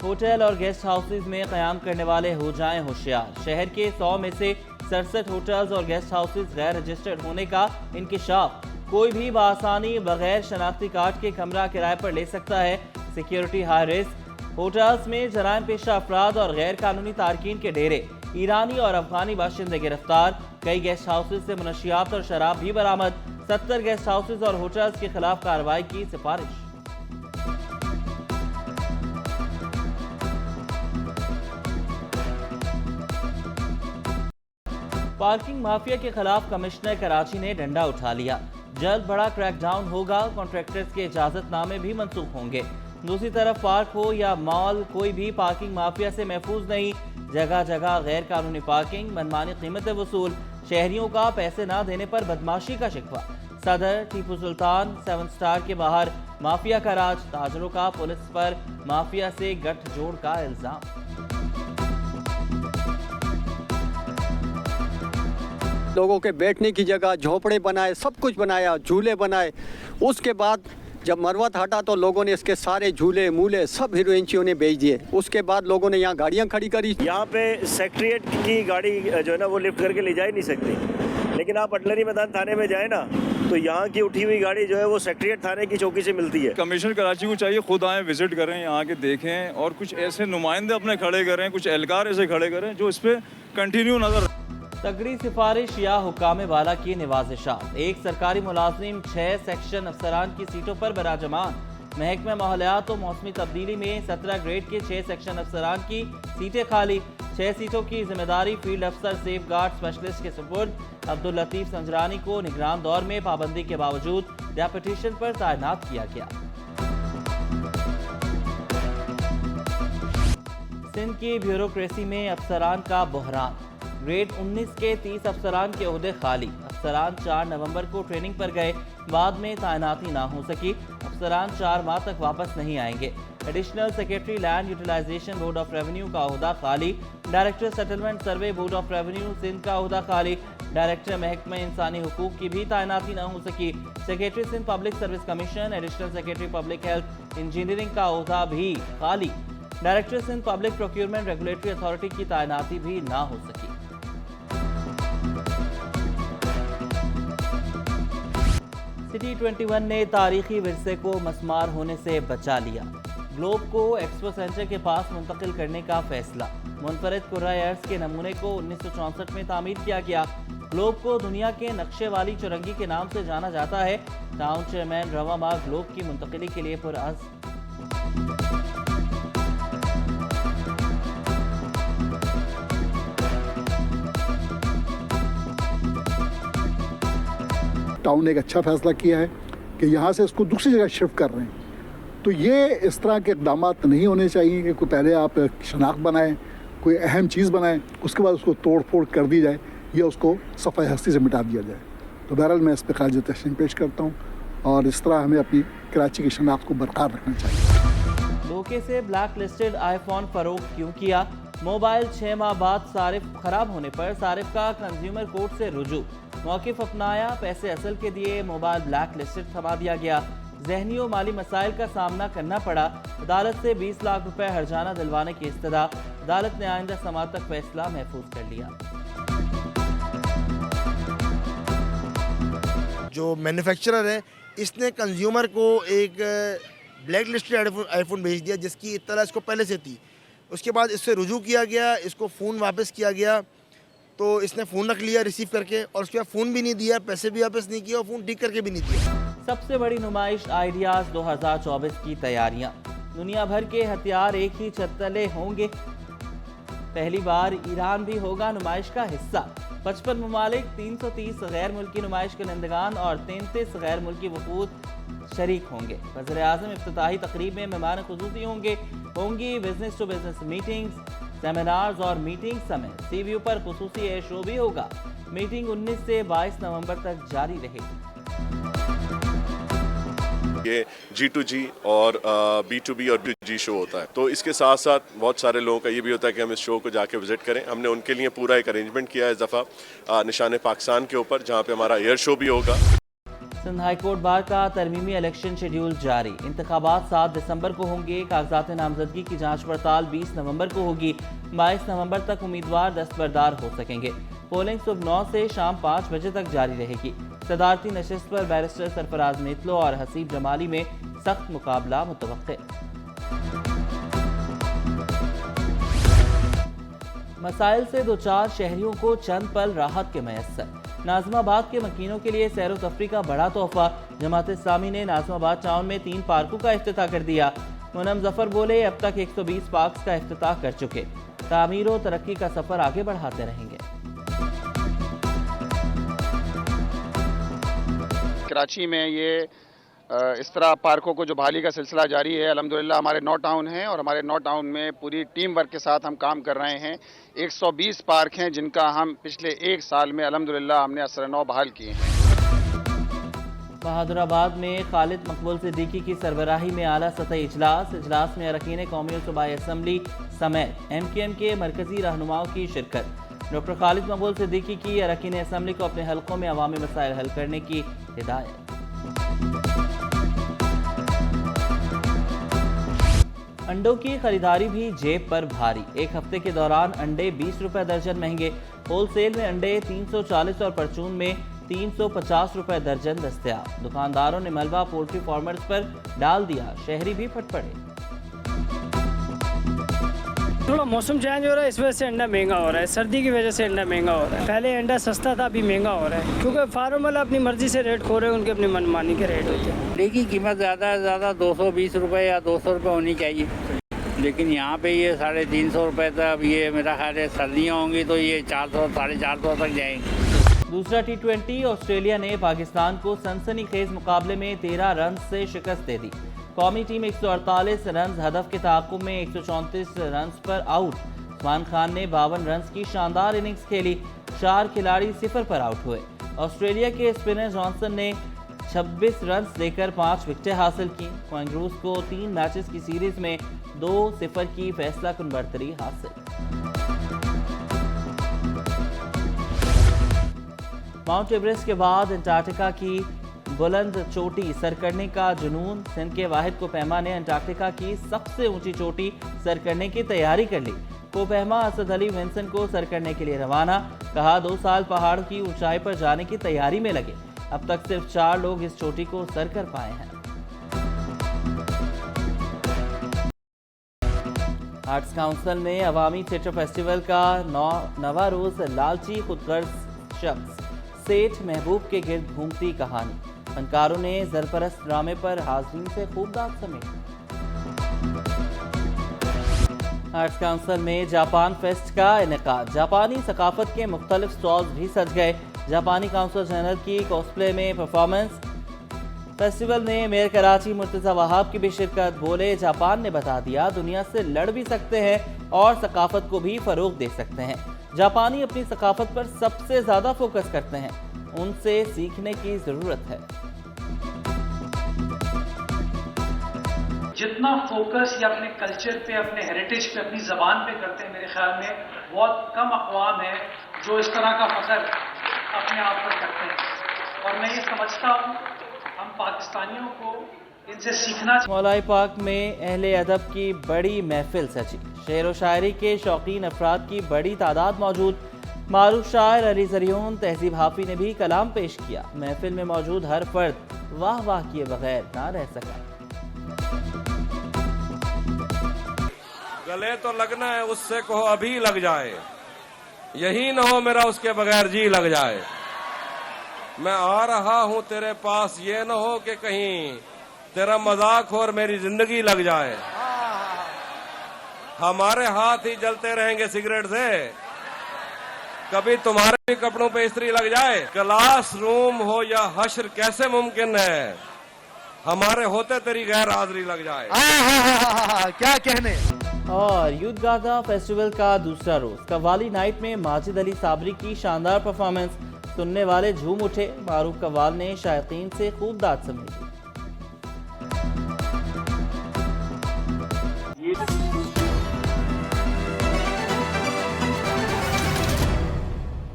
Hotel और guest houses में क़याम करने वाले हो जाएं होशियार। शहर के 100 में से 67 होटल्स और गेस्ट हाउसेज गैर रजिस्टर्ड होने का इंकिशाफ। कोई भी बआसानी बगैर शनाख्ती कार्ड के कमरा किराए पर ले सकता है। Security high risk. होटल्स में जराइम पेशा अफराद और गैर कानूनी तारकीन के डेरे। ईरानी और अफगानी बाशिंदे गिरफ्तार। कई गेस्ट हाउसेज से मुनशियात और शराब भी बरामद। 70 गेस्ट हाउसेज और होटल्स के खिलाफ कार्रवाई की सिफारिश। पार्किंग माफिया के खिलाफ कमिश्नर कराची ने डंडा उठा लिया। जल्द बड़ा क्रैकडाउन होगा। कॉन्ट्रैक्टर्स के इजाजतनामे भी मंसूख होंगे। दूसरी तरफ पार्क हो या मॉल, कोई भी पार्किंग माफिया से महफूज नहीं। जगह जगह गैर कानूनी पार्किंग, मनमानी कीमतें वसूल। शहरियों का पैसे ना देने पर बदमाशी का शिकवा। सदर टीपू सुल्तान 7 स्टार के बाहर माफिया का राज। ताजरों का पुलिस पर माफिया से गठजोड़ का इल्जाम। लोगों के बैठने की जगह झोपड़े बनाए, सब कुछ बनाया, झूले बनाए। उसके बाद जब मरवत हटा तो लोगों ने इसके सारे झूले मूले सब हीरोइंचियों ने बेच दिए। उसके बाद लोगों ने यहाँ गाड़ियाँ खड़ी करी। यहाँ पे सेक्रेटरीट की गाड़ी जो है ना वो लिफ्ट करके ले जा ही नहीं सकती, लेकिन आप अटलरी मैदान थाने में जाए ना तो यहाँ की उठी हुई गाड़ी जो है वो सेक्रेटरीट थाने की चौकी से मिलती है। कमिश्नर कराची को चाहिए खुद आए, विजिट करें, यहाँ के देखें और कुछ ऐसे नुमाइंदे अपने खड़े करें, कुछ एहलकार ऐसे खड़े करें जो इस पर कंटिन्यू नजर। तगड़ी सिफारिश या हुक्काम वाला की नवाजिशात। एक सरकारी मुलाजिम 6 सेक्शन अफसरान की सीटों पर बराजमान। महकमा माहौलियात और मौसमी तब्दीली में 17 ग्रेड के 6 सेक्शन अफसरान की सीटें खाली। 6 सीटों की जिम्मेदारी फील्ड अफसर सेफ गार्ड स्पेशलिस्ट के सुपुर्द। अब्दुल लतीफ संजरानी को निगरान दौर में पाबंदी के बावजूद डेपुटेशन पर तैनात किया गया। सिंध की ब्यूरोक्रेसी में अफसरान का बहरान। ग्रेड 19 के 30 अफसरान के ओहदे खाली। अफसरान 4 नवंबर को ट्रेनिंग पर गए, बाद में तैनाती ना हो सकी। अफसरान 4 माह तक वापस नहीं आएंगे। Additional secretary land utilisation board of revenue का ओहदा खाली। Director settlement survey board of revenue Sindh का ओहदा खाली। डायरेक्टर महकमा इंसानी हुकूक की भी तैनाती ना हो सकी। Secretary Sindh public service commission, additional secretary public health engineering का ओहदा भी खाली। Director Sindh public procurement regulatory authority की तैनाती भी ना हो सकी। सिटी 21 ने तारीखी विरसे को मस्मार होने से बचा लिया। ग्लोब को एक्सपो सेंटर के पास मुंतकिल करने का फैसला। मुनफरद कुर्राए अर्ज के नमूने को 1964 में तामीर किया गया। ग्लोब को दुनिया के नक्शे वाली चुरंगी के नाम से जाना जाता है। टाउन चेयरमैन रवा माह ग्लोब की मुंतकिली के लिए पुरअज़्म। टाउन ने एक अच्छा फैसला किया है कि यहाँ से इसको दूसरी जगह शिफ्ट कर रहे हैं। तो ये इस तरह के इक़दाम नहीं होने चाहिए कि कोई पहले आप शनाख्त बनाएं, कोई अहम चीज़ बनाएं, उसके बाद उसको तोड़ फोड़ कर दी जाए या उसको सफ़ाई हस्ती से मिटा दिया जाए। तो बहरहाल मैं इस पर खारिज तशरीह पेश करता हूँ और इस तरह हमें अपनी कराची की शनाख्त को बरकरार रखना चाहिए। धोखे से ब्लैक लिस्टेड आईफोन फरोख्त क्यों किया? मोबाइल 6 माह बाद सारिफ खराब होने पर सारिफ का कंज्यूमर कोर्ट से रुजू। मौक़िफ़ अपनाया, पैसे असल के दिए, मोबाइल ब्लैक लिस्टेड थमा दिया गया। ज़हनी और माली मसाइल का सामना करना पड़ा। अदालत से 20 लाख रुपए हर्जाना दिलवाने की इस्तदा। अदालत ने आइंदा समात तक फैसला महफूज कर लिया। जो मैन्युफैक्चरर है इसने कंज्यूमर को एक ब्लैक लिस्टेड आईफोन भेज दिया जिसकी इत्तला इसको पहले से थी। उसके बाद इससे रुजू किया गया, इसको फ़ोन वापस किया गया तो इसने फ़ोन रख लिया रिसीव करके और उसके बाद फ़ोन भी नहीं दिया, पैसे भी वापस नहीं किया और फ़ोन ठीक करके भी नहीं दिया। सबसे बड़ी नुमाइश आइडियाज़ 2024 की तैयारियां। दुनिया भर के हथियार एक ही छत तले होंगे। पहली बार ईरान भी होगा नुमाइश का हिस्सा। 55 ममालिक, 330 गैर मुल्की नुमाइश के नुमाइंदगान और 33 गैर मुल्की वफूद शरीक होंगे। वज़ीर आज़म इफ्तिताही तकरीब में मेहमान खुसूसी होंगी business to business meetings, seminars और मीटिंग समेत सीव्यू पर खुसूसी एयर शो भी होगा। मीटिंग 19 से 22 नवंबर तक जारी रहेगी। ये G2G और B2B और B2G शो होता है, तो इसके साथ साथ बहुत सारे लोगों का ये भी होता है कि हम इस शो को जाके विजिट करें। हमने उनके लिए पूरा एक अरेंजमेंट किया है इस दफ़ा निशान पाकिस्तान के ऊपर, जहाँ पे हमारा एयर शो भी होगा। सिंध हाई कोर्ट बार का तरमीमी इलेक्शन शेड्यूल जारी। इंतखाबात 7 दिसंबर को होंगे। कागजात नामजदगी की जांच पड़ताल 20 नवंबर को होगी। 22 नवंबर तक उम्मीदवार दस्तबरदार हो सकेंगे। पोलिंग सुबह 9 से शाम 5 बजे तक जारी रहेगी। सदारती नशिस्त पर बैरिस्टर सरफराज नेतलो और हसीब जमाली में सख्त मुकाबला मुतवक्के। मसाइल से दो चार शहरियों को चंद पल राहत के मैसर। नाज़िमाबाद के मकीनों के लिए सैर व तफरी का बड़ा तोहफा। जमात इस्लामी ने नाज़िमाबाद टाउन में 3 पार्कों का इफ्तिताह कर दिया। मुनम जफर बोले, अब तक 120 पार्क्स का इफ्तिताह कर चुके। तामीर व तरक्की का सफर आगे बढ़ाते रहेंगे। कराची में ये इस तरह पार्कों को जो बहाली का सिलसिला जारी है, अल्हम्दुलिल्लाह हमारे नौ टाउन हैं और हमारे नौ टाउन में पूरी टीम वर्क के साथ हम काम कर रहे हैं। 120 पार्क हैं जिनका हम पिछले 1 साल में अल्हम्दुलिल्लाह हमने असर नौ बहाल किए हैं। बहादुराबाद में खालिद मकबूल सिद्दीकी की सरबराही में आला सतही इजलास में अरकान कौमी और सूबाई असम्बली समेत MKM के मरकजी रहनुमाओं की शिरकत। डॉक्टर खालिद मकबूल सिद्दीकी की अरकान असम्बली को अपने हलकों में अवामी मसाइल हल करने की हिदायत। अंडों की खरीदारी भी जेब पर भारी। एक हफ्ते के दौरान अंडे 20 रुपए दर्जन महंगे। होलसेल में अंडे 340 और परचून में 350 रुपए दर्जन दस्तयाब। दुकानदारों ने मलबा पोल्ट्री फार्मर्स पर डाल दिया। शहरी भी फट पड़े। थोड़ा मौसम चेंज हो रहा है, इस वजह से अंडा महंगा हो रहा है। सर्दी की वजह से अंडा महंगा हो रहा है। पहले अंडा सस्ता था, अभी महंगा हो रहा है क्योंकि फार्म वाला अपनी मर्जी से रेट खो रहे हैं, उनके अपनी मनमानी के रेट होते हैं। अंडे की कीमत ज़्यादा से ज़्यादा 220 रुपये या 200 रुपये होनी चाहिए, लेकिन यहाँ पे ये 350 रुपये तक। ये मेरा ख्याल है सर्दियाँ होंगी तो ये 400 450 तक जाएंगे। दूसरा T20 ऑस्ट्रेलिया ने पाकिस्तान को सनसनीखेज मुकाबले में 13 रन से शिकस्त दे दी। कौमी टीम 148 रन हदफ के ताक़ुब में 134 रन पर आउट। उस्मान खान ने 52 रन की शानदार इनिंग्स खेली। 4 खिलाड़ी 0 पर आउट हुए। ऑस्ट्रेलिया के स्पिनर जॉनसन ने 26 रन देकर 5 विकेटें हासिल की। कांगारूज को 3 मैचेस की सीरीज में 2-0 की फैसला कुन बढ़तरी हासिल। माउंट एवरेस्ट के बाद अंटार्कटिका की बुलंद चोटी सर करने का जुनून। सिंध के वाहिद कोपहमा ने अंटार्कटिका की सबसे ऊंची चोटी सर करने की तैयारी कर ली। कोपहमा असद अली विंसन को सर करने के लिए रवाना। कहा, 2 साल पहाड़ की ऊंचाई पर जाने की तैयारी में लगे। अब तक सिर्फ 4 लोग इस चोटी को सर कर पाए हैं। आर्ट्स काउंसिल ने अवामी थिएटर फेस्टिवल का 9वां रोज लालची खुदगर्ज शख्स सेठ महबूब के गिर्द घूमती कहानी। फनकारों ने जरपरस्त ड्रामे पर हाज़रीन से खूब दाद समेटी। आर्ट्स काउंसिल में जापान फेस्ट का इनेकाद। जापानी सकाफत के मुख्तलिफ स्टॉल्स भी सज गए। जापानी काउंसिल जनरल की कॉस्प्ले में परफॉर्मेंस। फेस्टिवल में मेयर कराची मुर्तज़ा वहाब की भी शिरकत। बोले, जापान ने बता दिया दुनिया से लड़ भी सकते हैं और सकाफत को भी फरोग दे सकते हैं। जापानी अपनी सकाफत पर सबसे ज़्यादा फोकस करते हैं, उनसे सीखने की ज़रूरत है। जितना फोकस या अपने कल्चर पे, अपने हेरिटेज पे, अपनी ज़बान पे करते हैं, मेरे ख्याल में बहुत कम अक़वाम है जो इस तरह का फ़ख्र अपने आप पर करते हैं। और मैं ये समझता हूँ हम पाकिस्तानियों को इनसे सीखना। मौलाई पार्क में अहले अदब की बड़ी महफिल सजी। शेर व शायरी के शौकीन अफराद की बड़ी तादाद मौजूद। मारूफ शायर अली ज़रियून तहजीब हाफी ने भी कलाम पेश किया। महफिल में मौजूद हर फर्द वाह वाह किए बगैर ना रह सका। गले तो लगना है, उससे कहो अभी लग जाए। यही न हो मेरा उसके बगैर जी लग जाए। मैं आ रहा हूं तेरे पास, ये न हो कि कहीं तेरा मजाक हो और मेरी जिंदगी लग जाए। हमारे हाथ ही जलते रहेंगे सिगरेट से, कभी तुम्हारे भी कपड़ों पे इस्त्री लग जाए। क्लास रूम हो या हश्र कैसे मुमकिन है, हमारे होते तेरी गैर हाजिरी लग जाए। क्या कहने। और यूथ गाथा फेस्टिवल का दूसरा रोज कव्वाली नाइट में माजिद अली साबरी की शानदार परफॉर्मेंस। सुनने वाले झूम उठे। मारूफ कव्वाल ने शायकीन से खूब दाद समेटी।